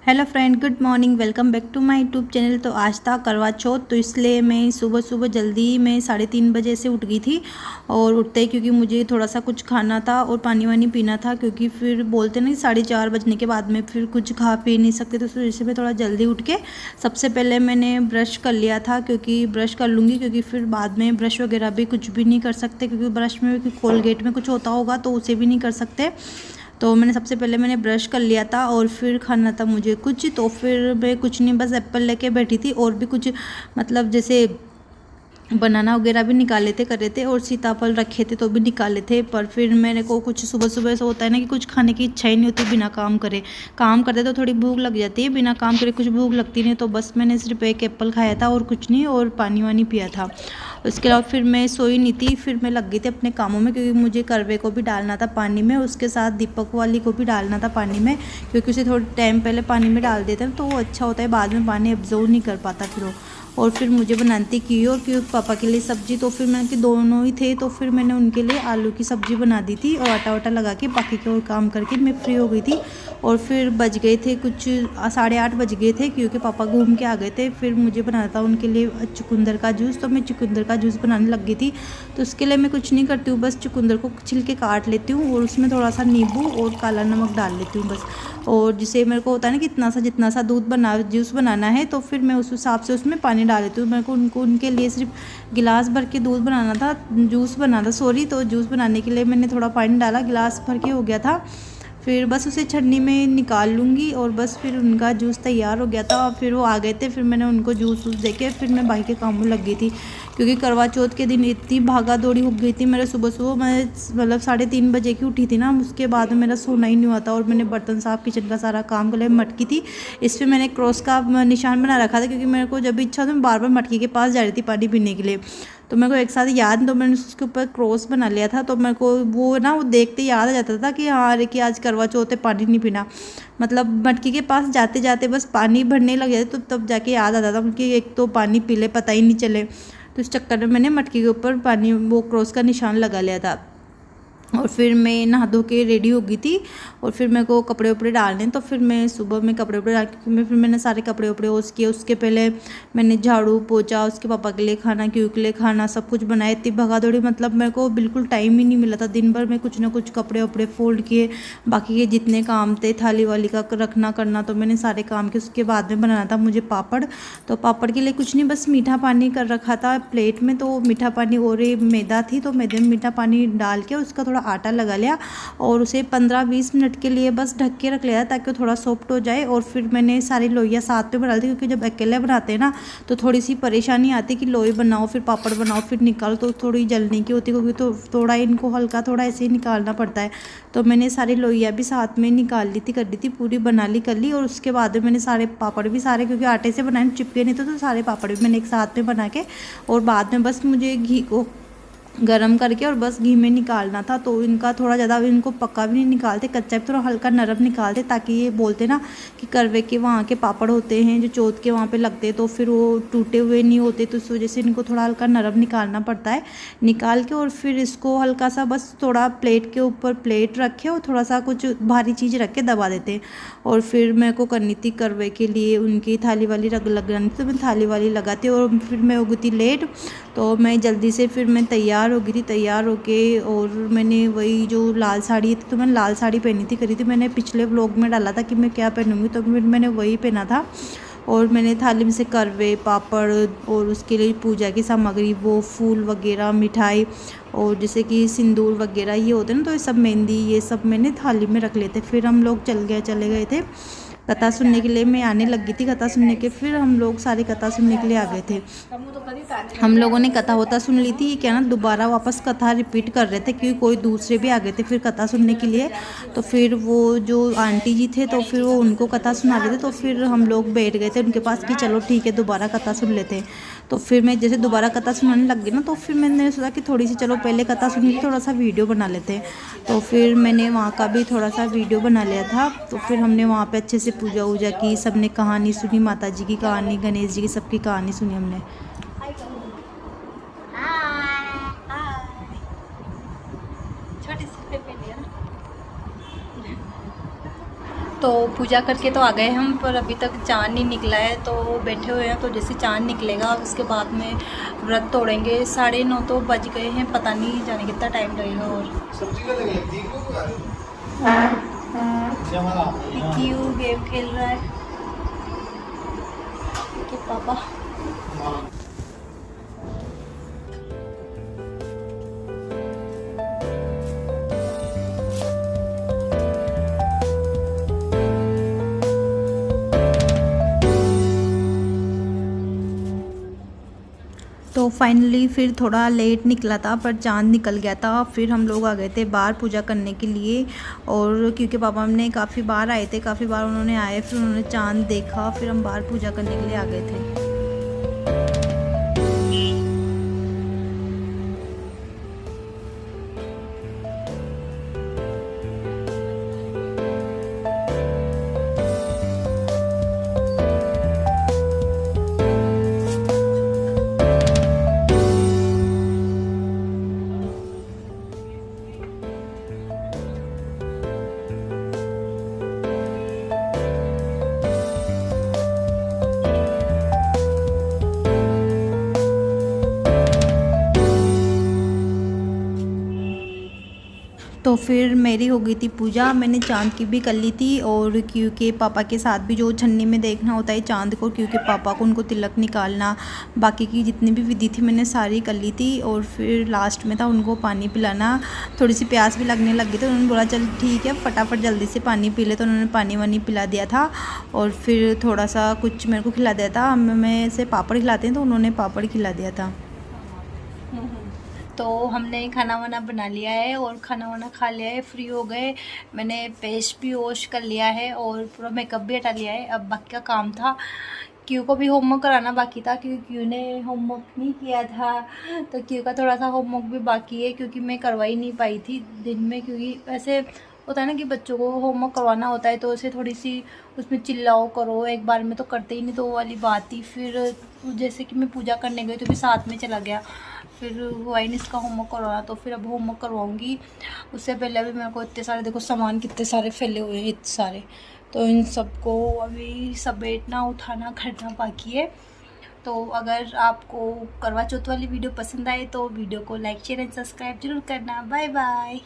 Hello friend, good morning. Welcome back to my YouTube channel. तो आज था करवा चौथ, तो इसलिए मैं सुबह सुबह जल्दी मैं 3:30 बजे से उठ गई थी। और उठते ही क्योंकि मुझे थोड़ा सा कुछ खाना था और पानी वानी पीना था, क्योंकि फिर बोलते नहीं 4:30 बजने के बाद में फिर कुछ खा पी नहीं सकते, तो इस वजह से मैं थोड़ा जल्दी उठ के सबसे पहले मैंने ब्रश कर लिया था, क्योंकि ब्रश कर लूँगी क्योंकि फिर बाद में ब्रश वगैरह भी कुछ भी नहीं कर सकते, क्योंकि ब्रश में कोलगेट में कुछ होता होगा तो उसे भी नहीं कर सकते। तो मैंने सबसे पहले मैंने ब्रश कर लिया था और फिर खाना था मुझे कुछ, तो फिर मैं कुछ नहीं, बस एप्पल लेके बैठी थी। और भी कुछ मतलब जैसे बनाना वगैरह भी निकाले थे, कर रहे थे, और सीताफल रखे थे तो भी निकाले थे। पर फिर मेरे को कुछ सुबह सुबह ऐसा होता है ना कि कुछ खाने की इच्छा ही नहीं होती बिना काम करे। काम करते तो थोड़ी भूख लग जाती है, बिना काम करे कुछ भूख लगती नहीं। तो बस मैंने सिर्फ एक एप्पल खाया था और कुछ नहीं, और पानी वानी पिया था। उसके अलावा फिर मैं सोई नहीं थी, फिर मैं लग गई थी अपने कामों में, क्योंकि मुझे करवे को भी डालना था पानी में, उसके साथ दीपक वाली को भी डालना था पानी में, क्योंकि उसे थोड़े टाइम पहले पानी में डाल देते हैं तो वो अच्छा होता है, बाद में पानी एब्जॉर्ब नहीं कर पाता फिर वो। और फिर मुझे बनाती की, और क्योंकि पापा के लिए सब्जी, तो फिर मैंने कि दोनों ही थे, तो फिर मैंने उनके लिए आलू की सब्ज़ी बना दी थी, और आटा वाटा लगा के बाकी के और काम करके मैं फ्री हो गई थी। और फिर बज गए थे कुछ 8:30 बज गए थे, क्योंकि पापा घूम के आ गए थे। फिर मुझे बनाना था उनके लिए चुकंदर का जूस, तो मैं चुकंदर का जूस बनाने लग गई थी। तो उसके लिए मैं कुछ नहीं करती हूँ, बस चुकंदर को छिलके काट लेती हूँ और उसमें थोड़ा सा नींबू और काला नमक डाल लेती हूँ बस। और जिसे मेरे को होता है ना कि जितना सा दूध बना जूस बनाना है, तो फिर मैं उस हिसाब से उसमें पानी डाल देती हूँ। मेरे को उनके लिए सिर्फ गिलास भर के दूध बनाना था, जूस बनाना सॉरी। तो जूस बनाने के लिए मैंने थोड़ा पानी डाला, गिलास भर के हो गया था। फिर बस उसे छन्नी में निकाल लूँगी, और बस फिर उनका जूस तैयार हो गया था। और फिर वो आ गए थे, फिर मैंने उनको जूस वूस दे के फिर मैं बाकी के कामों में लग गई थी, क्योंकि करवा चौथ के दिन इतनी भागा दौड़ी हो गई थी मेरे। सुबह सुबह मैं मतलब 3:30 बजे की उठी थी ना, उसके बाद मेरा सोना ही नहीं हुआ था। और मैंने बर्तन साफ, किचन का सारा काम कर लिया, मटकी थी इस पर मैंने क्रॉस का निशान बना रखा था, क्योंकि मेरे को जब भी इच्छा हो तो मैं बार बार मटकी के पास जा रही थी पानी पीने के लिए। तो मेरे को एक साथ याद, तो मैंने उसके ऊपर क्रॉस बना लिया था। तो मेरे को वो ना वो देखते याद आ जाता था कि हाँ अरे कि आज करवा चौथ है, पानी नहीं पीना। मतलब मटकी के पास जाते जाते बस पानी भरने लग जाते, तो तब जाके याद आता था कि एक तो पानी पी ले, पता ही नहीं चले। तो इस चक्कर में मैंने मटकी के ऊपर पानी वो क्रॉस का निशान लगा लिया था। और फिर मैं नहा धो के रेडी हो गई थी, और फिर मेरे को कपड़े उपड़े डालने, तो फिर मैं सुबह में कपड़े उपड़े डाल के फिर मैंने सारे कपड़े उपड़े ओस किए। उसके पहले मैंने झाड़ू पोछा, उसके पापा के लिए खाना, क्यों के लिए खाना, सब कुछ बनाया। इतनी भगा दौड़ी, मतलब मेरे को बिल्कुल टाइम ही नहीं मिला था। दिन भर में कुछ ना कुछ कपड़े उपड़े फोल्ड किए, बाकी के जितने काम थे थाली वाली का रखना करना, तो मैंने सारे काम किए। उसके बाद में बनाना था मुझे पापड़। तो पापड़ के लिए कुछ नहीं, बस मीठा पानी कर रखा था प्लेट में, तो मीठा पानी और ये मैदा थी, तो मैदे में मीठा पानी डाल के उसका थोड़ा आटा लगा लिया, और उसे 15-20 मिनट के लिए बस ढक के रख लिया ताकि वो थोड़ा सॉफ्ट हो जाए। और फिर मैंने सारी लोइयाँ साथ में बना दी, क्योंकि जब अकेले बनाते हैं ना तो थोड़ी सी परेशानी आती कि लोई बनाओ, फिर पापड़ बनाओ, फिर निकालो, तो थोड़ी जलने की होती, क्योंकि तो थोड़ा इनको हल्का थोड़ा ऐसे ही निकालना पड़ता है। तो मैंने सारी लोइयाँ भी साथ में निकाल ली थी, कर ली थी, पूरी बना ली कर ली। और उसके बाद में मैंने सारे पापड़ भी सारे, क्योंकि आटे से बनाए चिपके नहीं तो सारे पापड़ भी मैंने एक साथ में बना के, और बाद में बस मुझे घी को गरम करके और बस घी में निकालना था। तो इनका थोड़ा ज़्यादा इनको पक्का भी नहीं निकालते, कच्चा भी थोड़ा हल्का नरम निकालते, ताकि ये बोलते ना कि करवे के वहाँ के पापड़ होते हैं जो चौथ के वहाँ पे लगते हैं, तो फिर वो टूटे हुए नहीं होते, तो इस वजह से इनको थोड़ा हल्का नरम निकालना पड़ता है। निकाल के और फिर इसको हल्का सा बस थोड़ा प्लेट के ऊपर प्लेट रखे और थोड़ा सा कुछ भारी चीज़ रख के दबा देते हैं। और फिर मेरे को करनी थी करवे के लिए उनकी थाली वाली लगानी थी, तो मैं थाली वाली लगाती, और फिर मैं हो गई थी लेट। तो मैं जल्दी से फिर मैं तैयार हो गई थी, तैयार होके, और मैंने वही जो लाल साड़ी थी, तो मैंने लाल साड़ी पहनी थी, करी थी मैंने पिछले व्लॉग में डाला था कि मैं क्या पहनूंगी, तो फिर मैंने वही पहना था। और मैंने थाली में से करवे पापड़ और उसके लिए पूजा की सामग्री, वो फूल वगैरह, मिठाई, और जैसे कि सिंदूर वगैरह ये होते हैं ना, तो ये सब मेहंदी, ये सब मैंने थाली में रख लेते। फिर हम लोग चले गए थे कथा सुनने के लिए। मैं आने लगी थी कथा सुनने के, फिर हम लोग सारी कथा सुनने के लिए आ गए थे। हम लोगों ने कथा होता सुन ली थी, क्या ना दोबारा वापस कथा रिपीट कर रहे थे, क्योंकि कोई दूसरे भी आ गए थे फिर कथा सुनने के लिए। तो फिर वो जो आंटी जी थे, तो फिर वो उनको कथा सुना रहे थे, तो फिर हम लोग बैठ गए थे उनके पास कि चलो ठीक है दोबारा कथा सुन लेते हैं। तो फिर मैं जैसे दोबारा कथा सुनाने लग गई ना, तो फिर मैंने सोचा कि थोड़ी सी चलो पहले कथा सुन ली, थोड़ा सा वीडियो बना लेते हैं। तो फिर मैंने वहाँ का भी थोड़ा सा वीडियो बना लिया था। तो फिर हमने वहाँ पे अच्छे से पूजा वूजा की, सबने कहानी सुनी, माता जी की कहानी, गणेश जी की, सबकी कहानी सुनी हमने। तो पूजा करके तो आ गए हम, पर अभी तक चाँद नहीं निकला है, तो बैठे हुए हैं। तो जैसे चाँद निकलेगा उसके बाद में व्रत तोड़ेंगे। 9:30 तो बज गए हैं, पता नहीं जाने कितना टाइम लगेगा। और क्यों गेम खेल रहा है कि पापा। तो फाइनली फिर थोड़ा लेट निकला था, पर चाँद निकल गया था। फिर हम लोग आ गए थे बाहर पूजा करने के लिए। और क्योंकि पापा हमने काफ़ी बार आए थे, काफ़ी बार उन्होंने आए, फिर उन्होंने चाँद देखा, फिर हम बाहर पूजा करने के लिए आ गए थे। तो फिर मेरी हो गई थी पूजा, मैंने चाँद की भी कर ली थी। और क्योंकि पापा के साथ भी जो छन्नी में देखना होता है चाँद को, क्योंकि पापा को उनको तिलक निकालना, बाकी की जितनी भी विधि थी मैंने सारी कर ली थी। और फिर लास्ट में था उनको पानी पिलाना। थोड़ी सी प्यास भी लगने लग गई, तो उन्होंने बोला चल ठीक है फटाफट जल्दी से पानी पी ले, तो उन्होंने पानी वानी पिला दिया था। और फिर थोड़ा सा कुछ मेरे को खिला दिया था, हमें से पापड़ खिलाते हैं तो उन्होंने पापड़ खिला दिया था। तो हमने खाना वाना बना लिया है और खाना वाना खा लिया है, फ्री हो गए। मैंने पेस्ट भी वॉश कर लिया है और पूरा मेकअप भी हटा लिया है। अब बाकी का काम था, क्यू को भी होमवर्क कराना बाकी था, क्योंकि क्यू ने होमवर्क नहीं किया था। तो क्यू का थोड़ा सा होमवर्क भी बाकी है, क्योंकि मैं करवा ही नहीं पाई थी दिन में। क्योंकि वैसे होता है ना कि बच्चों को होमवर्क करवाना होता है, तो उसे थोड़ी सी उसमें चिल्लाओ करो, एक बार में तो करते ही नहीं, तो वो वाली बात ही। फिर जैसे कि मैं पूजा करने गई तो भी साथ में चला गया, फिर हुआ ही नहीं इसका होमवर्क करवाना। तो फिर अब होमवर्क करवाऊँगी। उससे पहले भी मेरे को इतने सारे, देखो सामान कितने सारे फैले हुए हैं, इतने सारे, तो इन सबको अभी समेटना उठाना करना बाकी है। तो अगर आपको करवा चौथ वाली वीडियो पसंद आए तो वीडियो को लाइक शेयर एंड सब्सक्राइब जरूर करना। Bye bye.